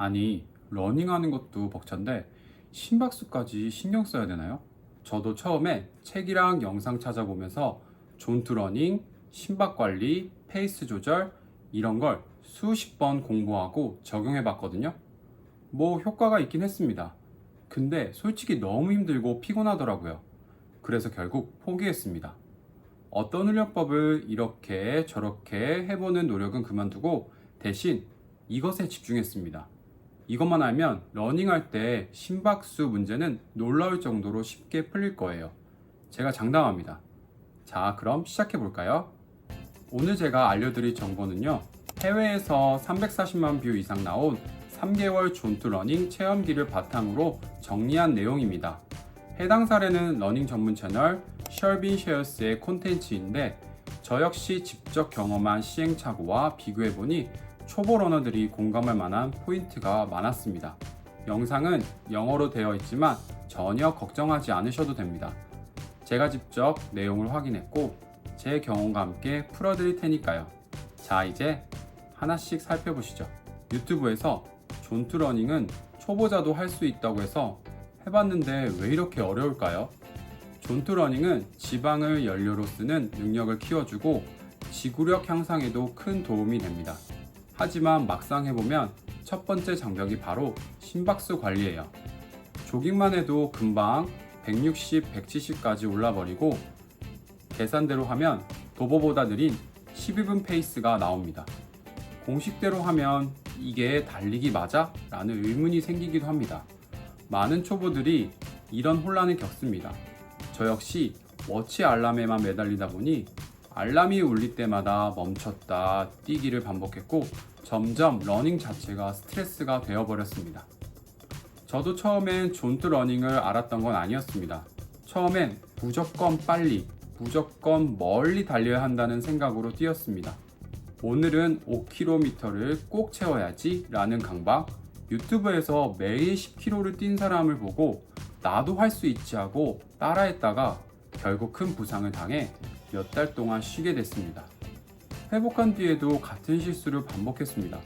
아니, 러닝하는 것도 벅찬데 심박수까지 신경 써야 되나요? 저도 처음에 책이랑 영상 찾아보면서 존투 러닝, 심박 관리, 페이스 조절 이런 걸 수십 번 공부하고 적용해 봤거든요. 뭐 효과가 있긴 했습니다. 근데 솔직히 너무 힘들고 피곤하더라고요. 그래서 결국 포기했습니다. 어떤 훈련법을 이렇게 저렇게 해보는 노력은 그만두고 대신 이것에 집중했습니다. 이것만 알면 러닝할 때 심박수 문제는 놀라울 정도로 쉽게 풀릴 거예요. 제가 장담합니다. 자, 그럼 시작해 볼까요? 오늘 제가 알려드릴 정보는요, 해외에서 340만 뷰 이상 나온 3개월 존투 러닝 체험기를 바탕으로 정리한 내용입니다. 해당 사례는 러닝 전문 채널 셜빈 쉐어스의 콘텐츠인데, 저 역시 직접 경험한 시행착오와 비교해보니 초보 러너들이 공감할 만한 포인트가 많았습니다. 영상은 영어로 되어 있지만 전혀 걱정하지 않으셔도 됩니다. 제가 직접 내용을 확인했고 제 경험과 함께 풀어드릴 테니까요. 자, 이제 하나씩 살펴보시죠. 유튜브에서 존투 러닝은 초보자도 할 수 있다고 해서 해봤는데 왜 이렇게 어려울까요? 존투 러닝은 지방을 연료로 쓰는 능력을 키워주고 지구력 향상에도 큰 도움이 됩니다. 하지만 막상 해보면 첫 번째 장벽이 바로 심박수 관리예요. 조깅만 해도 금방 160, 170까지 올라버리고 계산대로 하면 도보보다 느린 12분 페이스가 나옵니다. 공식대로 하면 이게 달리기 맞아? 라는 의문이 생기기도 합니다. 많은 초보들이 이런 혼란을 겪습니다. 저 역시 워치 알람에만 매달리다 보니 알람이 울릴 때마다 멈췄다 뛰기를 반복했고 점점 러닝 자체가 스트레스가 되어버렸습니다. 저도 처음엔 존투 러닝을 알았던 건 아니었습니다. 처음엔 무조건 빨리, 무조건 멀리 달려야 한다는 생각으로 뛰었습니다. 오늘은 5km를 꼭 채워야지 라는 강박, 유튜브에서 매일 10km를 뛴 사람을 보고 나도 할 수 있지 하고 따라했다가 결국 큰 부상을 당해 몇 달 동안 쉬게 됐습니다. 회복한 뒤에도 같은 실수를 반복했습니다.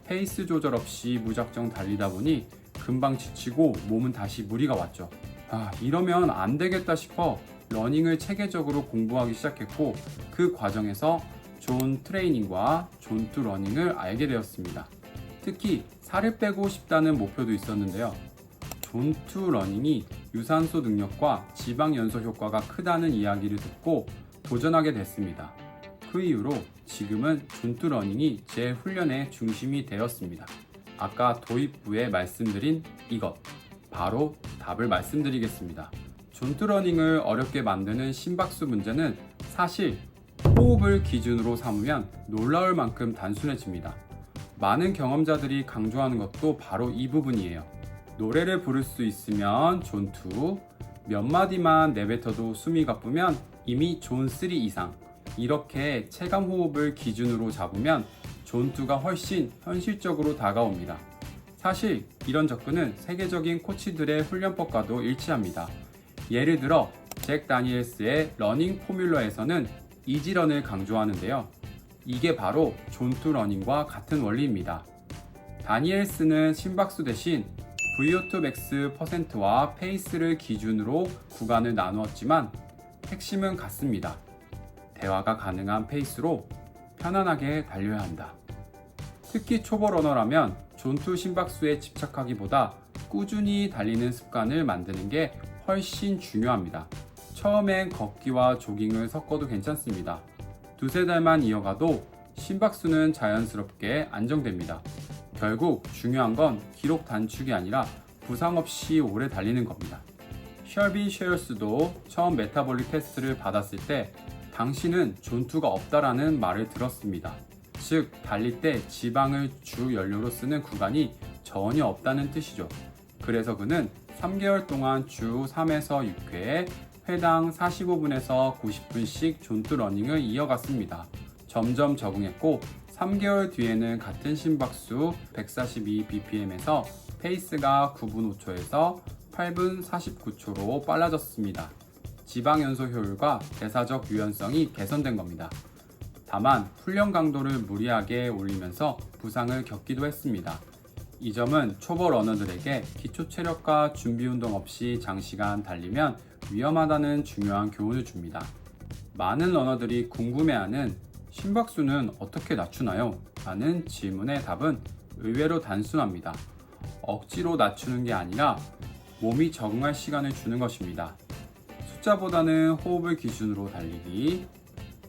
페이스 조절 없이 무작정 달리다 보니 금방 지치고 몸은 다시 무리가 왔죠. 이러면 안 되겠다 싶어 러닝을 체계적으로 공부하기 시작했고 그 과정에서 존 트레이닝과 존투 러닝을 알게 되었습니다. 특히 살을 빼고 싶다는 목표도 있었는데요. 존투 러닝이 유산소 능력과 지방 연소 효과가 크다는 이야기를 듣고 도전하게 됐습니다. 그 이후로 지금은 존투 러닝이 제 훈련의 중심이 되었습니다. 아까 도입부에 말씀드린 이것, 바로 답을 말씀드리겠습니다. 존투 러닝을 어렵게 만드는 심박수 문제는 사실 호흡을 기준으로 삼으면 놀라울 만큼 단순해집니다. 많은 경험자들이 강조하는 것도 바로 이 부분이에요. 노래를 부를 수 있으면 존2, 몇 마디만 내뱉어도 숨이 가쁘면 이미 존3 이상, 이렇게 체감 호흡을 기준으로 잡으면 존2가 훨씬 현실적으로 다가옵니다. 사실 이런 접근은 세계적인 코치들의 훈련법과도 일치합니다. 예를 들어 잭 다니엘스의 러닝 포뮬러에서는 이지런을 강조하는데요. 이게 바로 존투 러닝과 같은 원리입니다. 다니엘스는 심박수 대신 VO2 max 퍼센트와 페이스를 기준으로 구간을 나누었지만 핵심은 같습니다. 대화가 가능한 페이스로 편안하게 달려야 한다. 특히 초보 러너라면 존투 심박수에 집착하기보다 꾸준히 달리는 습관을 만드는 게 훨씬 중요합니다. 처음엔 걷기와 조깅을 섞어도 괜찮습니다. 두세 달만 이어가도 심박수는 자연스럽게 안정됩니다. 결국 중요한 건 기록 단축이 아니라 부상 없이 오래 달리는 겁니다. 셜빈 쉐어스도 처음 메타볼릭 테스트를 받았을 때 당신은 존투가 없다라는 말을 들었습니다. 즉 달릴 때 지방을 주 연료로 쓰는 구간이 전혀 없다는 뜻이죠. 그래서 그는 3개월 동안 주 3에서 6회에 회당 45분에서 90분씩 존투 러닝을 이어갔습니다. 점점 적응했고 3개월 뒤에는 같은 심박수 142bpm에서 페이스가 9분 5초에서 8분 49초로 빨라졌습니다. 지방 연소 효율과 대사적 유연성이 개선된 겁니다. 다만 훈련 강도를 무리하게 올리면서 부상을 겪기도 했습니다. 이 점은 초보 러너들에게 기초 체력과 준비 운동 없이 장시간 달리면 위험하다는 중요한 교훈을 줍니다. 많은 러너들이 궁금해하는 심박수는 어떻게 낮추나요? 라는 질문의 답은 의외로 단순합니다. 억지로 낮추는 게 아니라 몸이 적응할 시간을 주는 것입니다. 숫자보다는 호흡을 기준으로 달리기,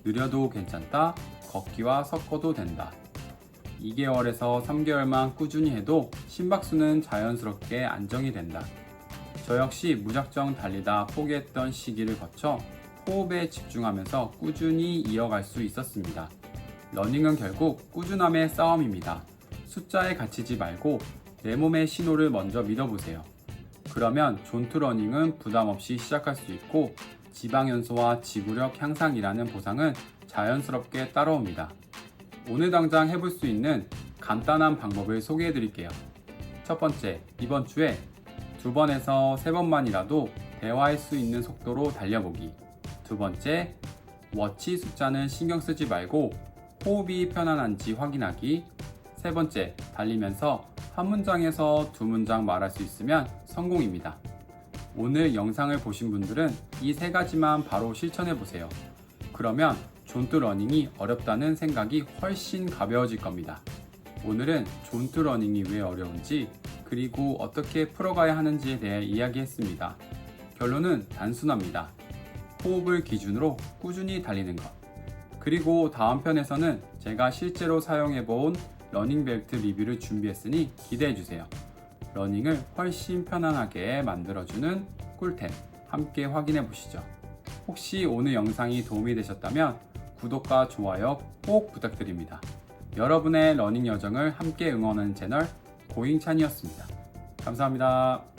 느려도 괜찮다, 걷기와 섞어도 된다. 2개월에서 3개월만 꾸준히 해도 심박수는 자연스럽게 안정이 된다. 저 역시 무작정 달리다 포기했던 시기를 거쳐 호흡에 집중하면서 꾸준히 이어갈 수 있었습니다. 러닝은 결국 꾸준함의 싸움입니다. 숫자에 갇히지 말고 내 몸의 신호를 먼저 믿어보세요. 그러면 존투 러닝은 부담 없이 시작할 수 있고 지방 연소와 지구력 향상이라는 보상은 자연스럽게 따라옵니다. 오늘 당장 해볼 수 있는 간단한 방법을 소개해 드릴게요. 첫 번째, 이번 주에 2번에서 3번만이라도 대화할 수 있는 속도로 달려보기. 두 번째, 워치 숫자는 신경 쓰지 말고 호흡이 편안한지 확인하기. 세 번째, 달리면서 한 문장에서 2문장 말할 수 있으면 성공입니다. 오늘 영상을 보신 분들은 이 3가지만 바로 실천해 보세요. 그러면 존투 러닝이 어렵다는 생각이 훨씬 가벼워질 겁니다. 오늘은 존투 러닝이 왜 어려운지 그리고 어떻게 풀어가야 하는지에 대해 이야기했습니다. 결론은 단순합니다. 호흡을 기준으로 꾸준히 달리는 것. 그리고 다음 편에서는 제가 실제로 사용해본 러닝벨트 리뷰를 준비했으니 기대해주세요. 러닝을 훨씬 편안하게 만들어주는 꿀템 함께 확인해 보시죠. 혹시 오늘 영상이 도움이 되셨다면 구독과 좋아요 꼭 부탁드립니다. 여러분의 러닝 여정을 함께 응원하는 채널 고잉찬이었습니다. 감사합니다.